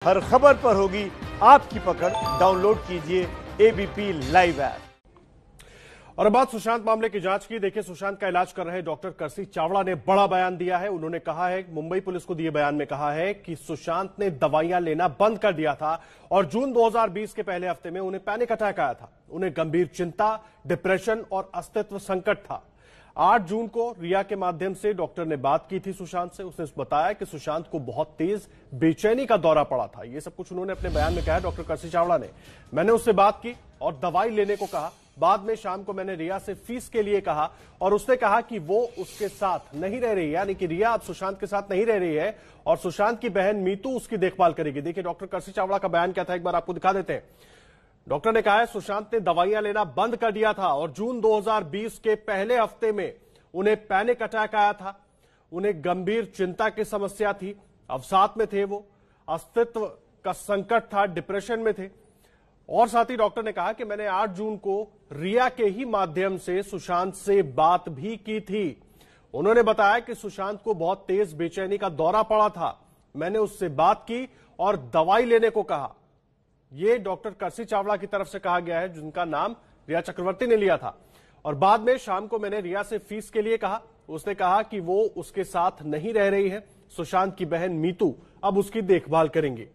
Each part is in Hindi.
हर खबर पर होगी आपकी पकड़। डाउनलोड कीजिए एबीपी लाइव ऐप। और अब बात सुशांत मामले की जांच की। देखिए, सुशांत का इलाज कर रहे डॉक्टर करसी चावड़ा ने बड़ा बयान दिया है। उन्होंने कहा है, मुंबई पुलिस को दिए बयान में कहा है कि सुशांत ने दवाइयां लेना बंद कर दिया था और जून 2020 के पहले हफ्ते में उन्हें पैनिक अटैक आया था। उन्हें गंभीर चिंता, डिप्रेशन और अस्तित्व संकट था। 8 जून को रिया के माध्यम से डॉक्टर ने बात की थी सुशांत से। उसने बताया कि सुशांत को बहुत तेज बेचैनी का दौरा पड़ा था। ये सब कुछ उन्होंने अपने बयान में कहा डॉक्टर करसी चावड़ा ने। मैंने उससे बात की और दवाई लेने को कहा। बाद में शाम को मैंने रिया से फीस के लिए कहा और उसने कहा कि वो उसके साथ नहीं रह रही, यानी कि रिया अब सुशांत के साथ नहीं रह रही है और सुशांत की बहन मीतू उसकी देखभाल करेगी। देखिए डॉक्टर करसी चावड़ा का बयान क्या था, एक बार आपको दिखा देते हैं। डॉक्टर ने कहा है, सुशांत ने दवाइयां लेना बंद कर दिया था और जून 2020 के पहले हफ्ते में उन्हें पैनिक अटैक आया था। उन्हें गंभीर चिंता की समस्या थी, अवसाद में थे, वो अस्तित्व का संकट था, डिप्रेशन में थे। और साथ ही डॉक्टर ने कहा कि मैंने 8 जून को रिया के ही माध्यम से सुशांत से बात भी की थी। उन्होंने बताया कि सुशांत को बहुत तेज बेचैनी का दौरा पड़ा था। मैंने उससे बात की और दवाई लेने को कहा। यह डॉक्टर करसी चावड़ा की तरफ से कहा गया है, जिनका नाम रिया चक्रवर्ती ने लिया था। और बाद में शाम को मैंने रिया से फीस के लिए कहा। उसने कहा कि वो उसके साथ नहीं रह रही है। सुशांत की बहन मीतू अब उसकी देखभाल करेंगे।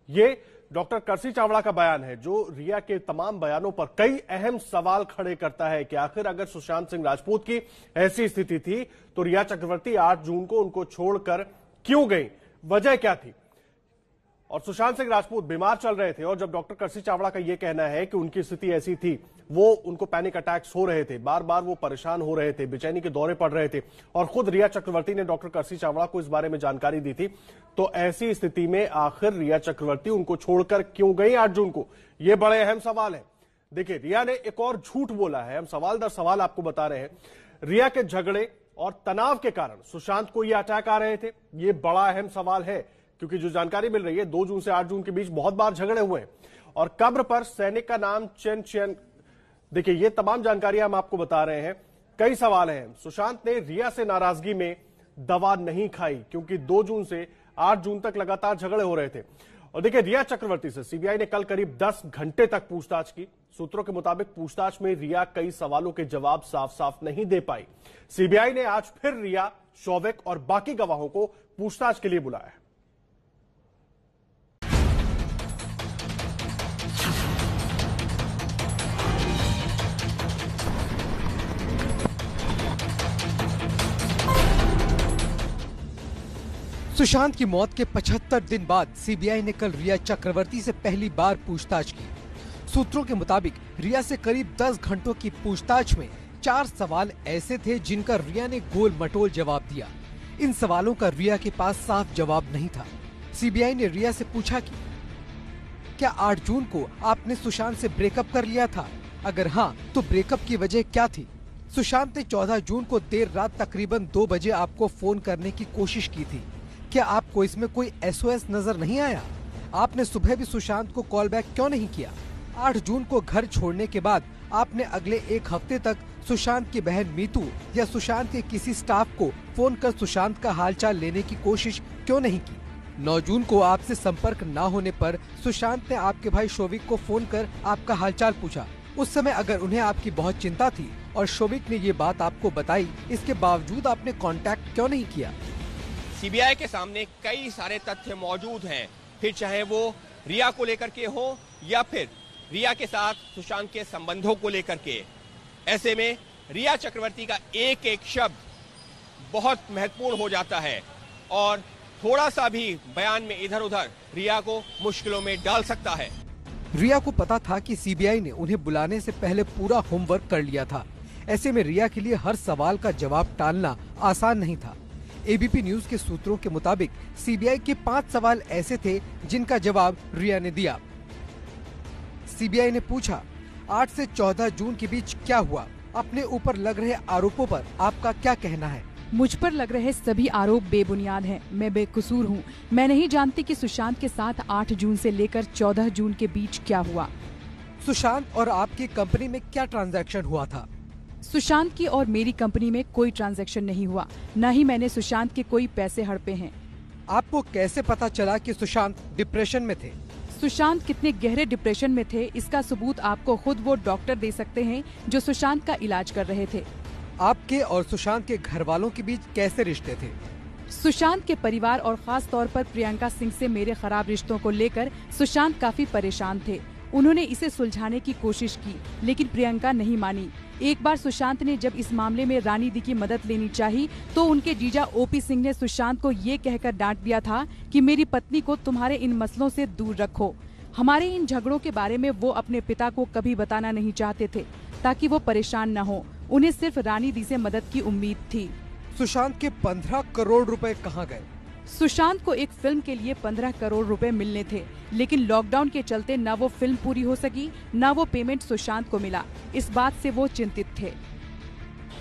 ये डॉक्टर करसी चावड़ा का बयान है, जो रिया के तमाम बयानों पर कई अहम सवाल खड़े करता है कि आखिर अगर सुशांत सिंह राजपूत की ऐसी स्थिति थी तो रिया चक्रवर्ती 8 जून को उनको छोड़कर क्यों गई, वजह क्या थी। और सुशांत सिंह राजपूत बीमार चल रहे थे और जब डॉक्टर करसी चावड़ा का यह कहना है कि उनकी स्थिति ऐसी थी, वो उनको पैनिक अटैक्स हो रहे थे, बार बार वो परेशान हो रहे थे, बेचैनी के दौरे पड़ रहे थे और खुद रिया चक्रवर्ती ने डॉक्टर करसी चावड़ा को इस बारे में जानकारी दी थी, तो ऐसी स्थिति में आखिर रिया चक्रवर्ती उनको छोड़कर क्यों गई 8 जून को, ये बड़े अहम सवाल है। देखिए, रिया ने एक और झूठ बोला है। हम सवाल दर सवाल आपको बता रहे हैं। रिया के झगड़े और तनाव के कारण सुशांत को ये अटैक आ रहे थे, ये बड़ा अहम सवाल है, क्योंकि जो जानकारी मिल रही है 2 जून से 8 जून के बीच बहुत बार झगड़े हुए हैं। और कब्र पर सैनिक का नाम चेन। देखिए, ये तमाम जानकारी हम आपको बता रहे हैं। कई सवाल हैं। सुशांत ने रिया से नाराजगी में दवा नहीं खाई, क्योंकि 2 जून से 8 जून तक लगातार झगड़े हो रहे थे। और देखिए, रिया चक्रवर्ती से सीबीआई ने कल करीब 10 घंटे तक पूछताछ की। सूत्रों के मुताबिक पूछताछ में रिया कई सवालों के जवाब साफ साफ नहीं दे पाई। सीबीआई ने आज फिर रिया, शौविक और बाकी गवाहों को पूछताछ के लिए बुलाया है। सुशांत की मौत के 75 दिन बाद सीबीआई ने कल रिया चक्रवर्ती से पहली बार पूछताछ की। सूत्रों के मुताबिक रिया से करीब 10 घंटों की पूछताछ में 4 सवाल ऐसे थे जिनका रिया ने गोल मटोल जवाब दिया। इन सवालों का रिया के पास साफ जवाब नहीं था। सीबीआई ने रिया से पूछा कि क्या 8 जून को आपने सुशांत से ब्रेकअप कर लिया था? अगर हाँ, तो ब्रेकअप की वजह क्या थी? सुशांत ने 14 जून को देर रात तकरीबन 2 बजे आपको फोन करने की कोशिश की थी। क्या आपको इसमें कोई SOS नजर नहीं आया? आपने सुबह भी सुशांत को कॉल बैक क्यों नहीं किया? 8 जून को घर छोड़ने के बाद आपने अगले 1 हफ्ते तक सुशांत की बहन मीतू या सुशांत के किसी स्टाफ को फोन कर सुशांत का हालचाल लेने की कोशिश क्यों नहीं की? 9 जून को आपसे संपर्क न होने पर सुशांत ने आपके भाई शौविक को फोन कर आपका हालचाल पूछा। उस समय अगर उन्हें आपकी बहुत चिंता थी और शौविक ने ये बात आपको बताई, इसके बावजूद आपने कांटेक्ट क्यों नहीं किया? सीबीआई के सामने कई सारे तथ्य मौजूद हैं, फिर चाहे वो रिया को लेकर के हो या फिर रिया के साथ सुशांत के संबंधों को लेकर के। ऐसे में रिया चक्रवर्ती का एक एक शब्द बहुत महत्वपूर्ण हो जाता है और थोड़ा सा भी बयान में इधर उधर रिया को मुश्किलों में डाल सकता है। रिया को पता था कि सीबीआई ने उन्हें बुलाने से पहले पूरा होमवर्क कर लिया था। ऐसे में रिया के लिए हर सवाल का जवाब टालना आसान नहीं था। एबीपी न्यूज के सूत्रों के मुताबिक सीबीआई के 5 सवाल ऐसे थे जिनका जवाब रिया ने दिया। सीबीआई ने पूछा, 8 से 14 जून के बीच क्या हुआ? अपने ऊपर लग रहे आरोपों पर आपका क्या कहना है? मुझ पर लग रहे सभी आरोप बेबुनियाद हैं। मैं बेकसूर हूँ। मैं नहीं जानती कि सुशांत के साथ 8 जून से लेकर 14 जून के बीच क्या हुआ। सुशांत और आपकी कंपनी में क्या ट्रांजैक्शन हुआ था? सुशांत की और मेरी कंपनी में कोई ट्रांजैक्शन नहीं हुआ, न ही मैंने सुशांत के कोई पैसे हड़पे हैं। आपको कैसे पता चला कि सुशांत डिप्रेशन में थे? सुशांत कितने गहरे डिप्रेशन में थे, इसका सबूत आपको खुद वो डॉक्टर दे सकते हैं जो सुशांत का इलाज कर रहे थे। आपके और सुशांत के घर वालों के बीच कैसे रिश्ते थे? सुशांत के परिवार और खास तौर पर प्रियंका सिंह से मेरे खराब रिश्तों को लेकर सुशांत काफी परेशान थे। उन्होंने इसे सुलझाने की कोशिश की, लेकिन प्रियंका नहीं मानी। एक बार सुशांत ने जब इस मामले में रानी दी की मदद लेनी चाही, तो उनके जीजा ओपी सिंह ने सुशांत को ये कहकर डांट दिया था कि मेरी पत्नी को तुम्हारे इन मसलों से दूर रखो। हमारे इन झगड़ों के बारे में वो अपने पिता को कभी बताना नहीं चाहते थे, ताकि वो परेशान न हो। उन्हें सिर्फ रानी दी से मदद की उम्मीद थी। सुशांत के 15 करोड़ रुपए कहाँ गए? सुशांत को एक फिल्म के लिए 15 करोड़ रुपए मिलने थे, लेकिन लॉकडाउन के चलते न वो फिल्म पूरी हो सकी, न वो पेमेंट सुशांत को मिला। इस बात से वो चिंतित थे।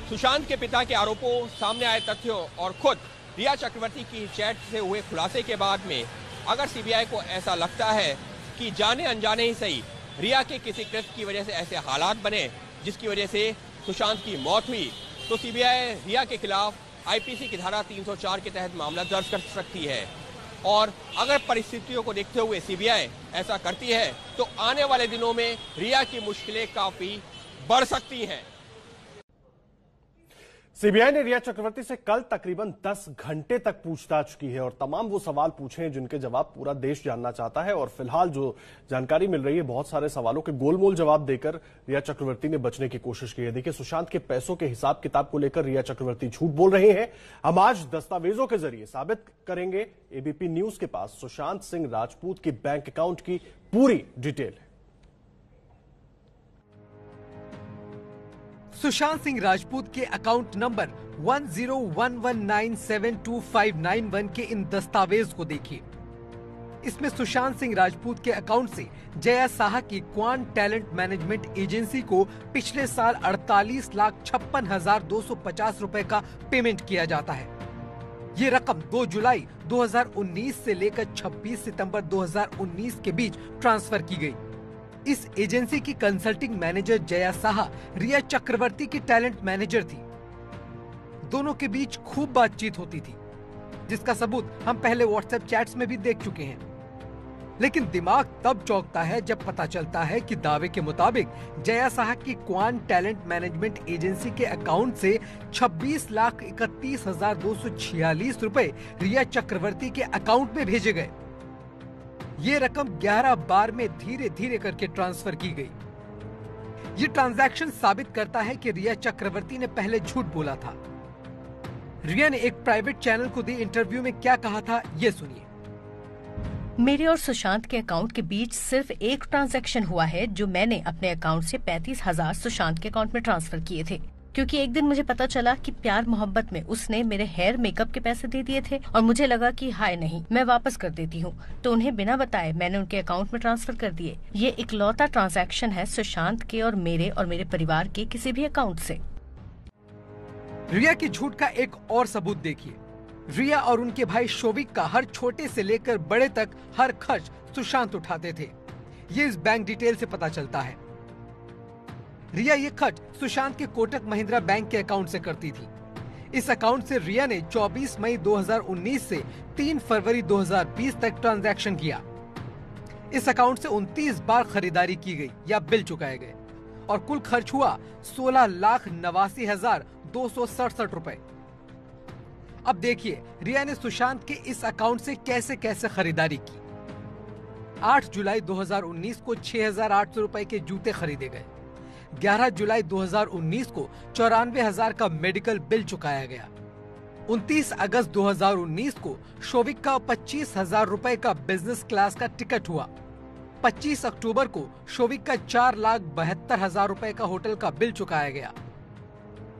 सुशांत के पिता के आरोपों, सामने आए तथ्यों और खुद रिया चक्रवर्ती की चैट से हुए खुलासे के बाद में अगर सीबीआई को ऐसा लगता है कि जाने अनजाने ही सही रिया के किसी कृत्य की वजह से ऐसे हालात बने जिसकी वजह से सुशांत की मौत हुई, तो सीबीआई रिया के खिलाफ आईपीसी की धारा 304 के तहत मामला दर्ज कर सकती है। और अगर परिस्थितियों को देखते हुए सीबीआई ऐसा करती है तो आने वाले दिनों में रिया की मुश्किलें काफी बढ़ सकती हैं। सीबीआई ने रिया चक्रवर्ती से कल तकरीबन 10 घंटे तक पूछताछ की है और तमाम वो सवाल पूछे हैं जिनके जवाब पूरा देश जानना चाहता है। और फिलहाल जो जानकारी मिल रही है, बहुत सारे सवालों के गोलमोल जवाब देकर रिया चक्रवर्ती ने बचने की कोशिश की है। देखिए, सुशांत के पैसों के हिसाब किताब को लेकर रिया चक्रवर्ती झूठ बोल रहे हैं। हम आज दस्तावेजों के जरिए साबित करेंगे एबीपी न्यूज के पास सुशांत सिंह राजपूत की बैंक अकाउंट की पूरी डिटेल है। सुशांत सिंह राजपूत के अकाउंट नंबर 1011972591 के इन दस्तावेज को देखिए। इसमें सुशांत सिंह राजपूत के अकाउंट से जया साहा की क्वान टैलेंट मैनेजमेंट एजेंसी को पिछले साल 48,56,250 रुपए का पेमेंट किया जाता है। ये रकम 2 जुलाई 2019 से लेकर 26 सितंबर 2019 के बीच ट्रांसफर की गई। इस एजेंसी की कंसल्टिंग मैनेजर जया साहा रिया चक्रवर्ती की टैलेंट मैनेजर थी। दोनों के बीच खूब बातचीत होती थी, जिसका सबूत हम पहले व्हाट्सएप चैट्स में भी देख चुके हैं। लेकिन दिमाग तब चौंकता है जब पता चलता है कि दावे के मुताबिक जया साहा की क्वान टैलेंट मैनेजमेंट एजेंसी के अकाउंट से 26,31,246 रुपए रिया चक्रवर्ती के अकाउंट में भेजे गए। ये रकम 11 बार में धीरे धीरे करके ट्रांसफर की गई। ये ट्रांजैक्शन साबित करता है कि रिया चक्रवर्ती ने पहले झूठ बोला था। रिया ने एक प्राइवेट चैनल को दी इंटरव्यू में क्या कहा था, ये सुनिए। मेरे और सुशांत के अकाउंट के बीच सिर्फ एक ट्रांजैक्शन हुआ है, जो मैंने अपने अकाउंट से 35,000 सुशांत के अकाउंट में ट्रांसफर किए थे, क्योंकि एक दिन मुझे पता चला कि प्यार मोहब्बत में उसने मेरे हेयर मेकअप के पैसे दे दिए थे और मुझे लगा कि हाय नहीं, मैं वापस कर देती हूँ, तो उन्हें बिना बताए मैंने उनके अकाउंट में ट्रांसफर कर दिए। ये इकलौता ट्रांजैक्शन है सुशांत के और मेरे परिवार के किसी भी अकाउंट से। रिया की झूठ का एक और सबूत देखिए। रिया और उनके भाई शोविक का हर छोटे से लेकर बड़े तक हर खर्च सुशांत उठाते थे। ये इस बैंक डिटेल से पता चलता है। रिया ये खर्च सुशांत के कोटक महिंद्रा बैंक के अकाउंट से करती थी। इस अकाउंट से रिया ने 24 मई 2019 से 3 फरवरी 2020 तक ट्रांजैक्शन किया। इस अकाउंट से 29 बार खरीदारी की गई या बिल चुकाए गए और कुल खर्च हुआ 16,89,267 रुपए। अब देखिए रिया ने सुशांत के इस अकाउंट से कैसे कैसे खरीदारी की। 8 जुलाई 2019 को 6,800 रुपए के जूते खरीदे गए। 11 जुलाई 2019 को 94,000 का मेडिकल बिल चुकाया गया। 29 अगस्त 2019 को शोविक का 25,000 रुपए का बिजनेस क्लास का टिकट हुआ। 25 अक्टूबर को शोविक का 4,72,000 रुपए का होटल का बिल चुकाया गया।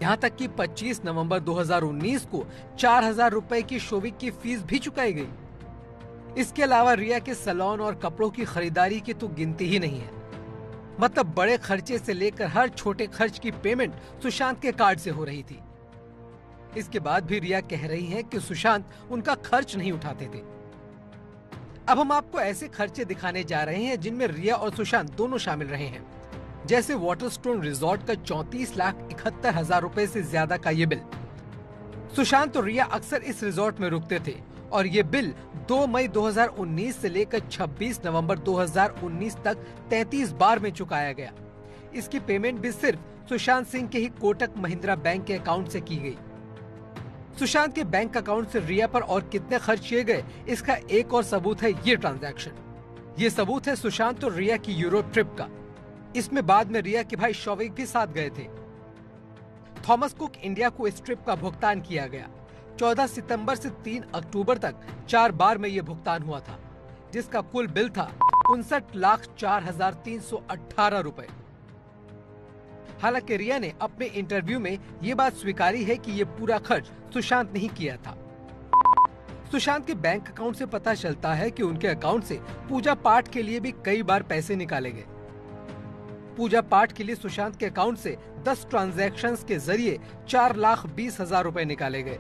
यहाँ तक कि 25 नवंबर 2019 को 4,000 रुपए की शोविक की फीस भी चुकाई गई। इसके अलावा रिया के सैलून और कपड़ों की खरीदारी की तो गिनती ही नहीं है। मतलब बड़े खर्चे से लेकर हर छोटे खर्च की पेमेंट सुशांत के कार्ड से हो रही थी। इसके बाद भी रिया कह रही है कि सुशांत उनका खर्च नहीं उठाते थे। अब हम आपको ऐसे खर्चे दिखाने जा रहे हैं जिनमें रिया और सुशांत दोनों शामिल रहे हैं, जैसे वाटरस्टोन रिजॉर्ट का 34,71,000 रुपए से ज्यादा का ये बिल। सुशांत और रिया अक्सर इस रिजॉर्ट में रुकते थे और ये बिल 2 मई 2019 से लेकर 26 नवंबर 2019 तक 33 बार में चुकाया गया। इसकी पेमेंट भी सिर्फ सुशांत सिंह के ही कोटक महिंद्रा बैंक के अकाउंट से की गई। सुशांत के बैंक अकाउंट से रिया पर और कितने खर्च किए गए, इसका एक और सबूत है ये ट्रांजैक्शन। ये सबूत है सुशांत और रिया की यूरोप ट्रिप का। इसमें बाद में रिया के भाई शौविक भी साथ गए थे। थॉमस कुक इंडिया को इस ट्रिप का भुगतान किया गया। 14 सितंबर से 3 अक्टूबर तक 4 बार में ये भुगतान हुआ था, जिसका कुल बिल था 59,04,318 रुपए। हालांकि रिया ने अपने इंटरव्यू में ये बात स्वीकारी है कि ये पूरा खर्च सुशांत ने ही किया था। सुशांत के बैंक अकाउंट से पता चलता है कि उनके अकाउंट से पूजा पाठ के लिए भी कई बार पैसे निकाले गए। पूजा पाठ के लिए सुशांत के अकाउंट से 10 ट्रांजैक्शंस के जरिए 4,20,000 रुपए निकाले गए।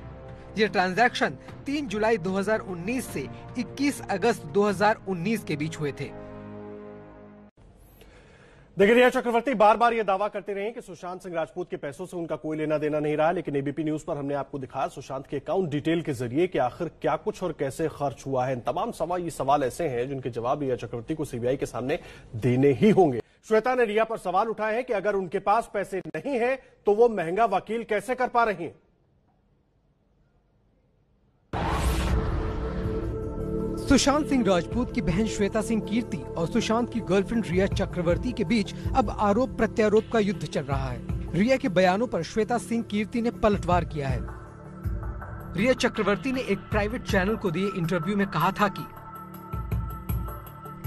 ये ट्रांजैक्शन 3 जुलाई 2019 से 21 अगस्त 2019 के बीच हुए थे। देखिए, रिया चक्रवर्ती बार बार ये दावा करते रहे कि सुशांत सिंह राजपूत के पैसों से उनका कोई लेना देना नहीं रहा, लेकिन एबीपी न्यूज पर हमने आपको दिखाया सुशांत के अकाउंट डिटेल के जरिए कि आखिर क्या कुछ और कैसे खर्च हुआ है। तमाम सवाल ऐसे हैं जिनके जवाब रिया चक्रवर्ती को सीबीआई के सामने देने ही होंगे। श्वेता ने रिया पर सवाल उठाए हैं कि अगर उनके पास पैसे नहीं है तो वो महंगा वकील कैसे कर पा रही हैं। सुशांत सिंह राजपूत की बहन श्वेता सिंह कीर्ति और सुशांत की गर्लफ्रेंड रिया चक्रवर्ती के बीच अब आरोप प्रत्यारोप का युद्ध चल रहा है। रिया के बयानों पर श्वेता सिंह कीर्ति ने पलटवार किया है। रिया चक्रवर्ती ने एक प्राइवेट चैनल को दिए इंटरव्यू में कहा था कि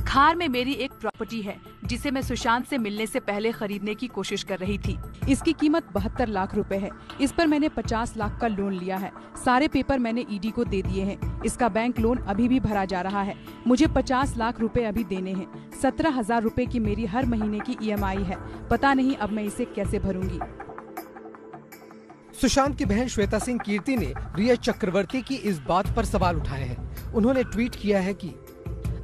खार में मेरी एक प्रॉपर्टी है जिसे मैं सुशांत से मिलने से पहले खरीदने की कोशिश कर रही थी। इसकी कीमत 72 लाख रुपए है। इस पर मैंने 50 लाख का लोन लिया है। सारे पेपर मैंने ईडी को दे दिए हैं। इसका बैंक लोन अभी भी भरा जा रहा है। मुझे 50 लाख रुपए अभी देने हैं। 17,000 रुपए की मेरी हर महीने की EMI है। पता नहीं अब मैं इसे कैसे भरूंगी। सुशांत की बहन श्वेता सिंह कीर्ति ने रिया चक्रवर्ती की इस बात पर सवाल उठाए हैं। उन्होंने ट्वीट किया है कि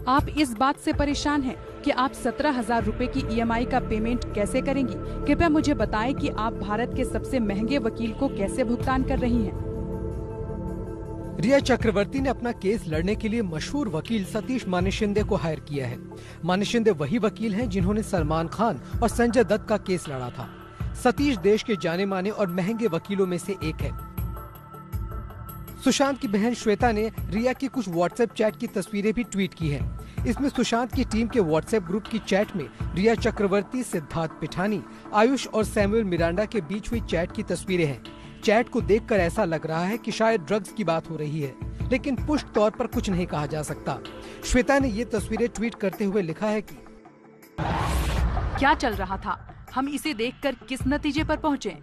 आप इस बात से परेशान हैं कि आप 17,000 रुपए की EMI का पेमेंट कैसे करेंगी? कृपया मुझे बताएं कि आप भारत के सबसे महंगे वकील को कैसे भुगतान कर रही हैं। रिया चक्रवर्ती ने अपना केस लड़ने के लिए मशहूर वकील सतीश मानेशिंदे को हायर किया है। मानेशिंदे वही वकील हैं जिन्होंने सलमान खान और संजय दत्त का केस लड़ा था। सतीश देश के जाने माने और महंगे वकीलों में से एक है। सुशांत की बहन श्वेता ने रिया की कुछ व्हाट्सएप चैट की तस्वीरें भी ट्वीट की हैं। इसमें सुशांत की टीम के व्हाट्सएप ग्रुप की चैट में रिया चक्रवर्ती, सिद्धार्थ पिठानी, आयुष और सैमुअल मिरांडा के बीच हुई चैट की तस्वीरें हैं। चैट को देखकर ऐसा लग रहा है कि शायद ड्रग्स की बात हो रही है, लेकिन पुष्ट तौर पर कुछ नहीं कहा जा सकता। श्वेता ने ये तस्वीरें ट्वीट करते हुए लिखा है कि क्या चल रहा था, हम इसे देखकर किस नतीजे पर पहुँचे।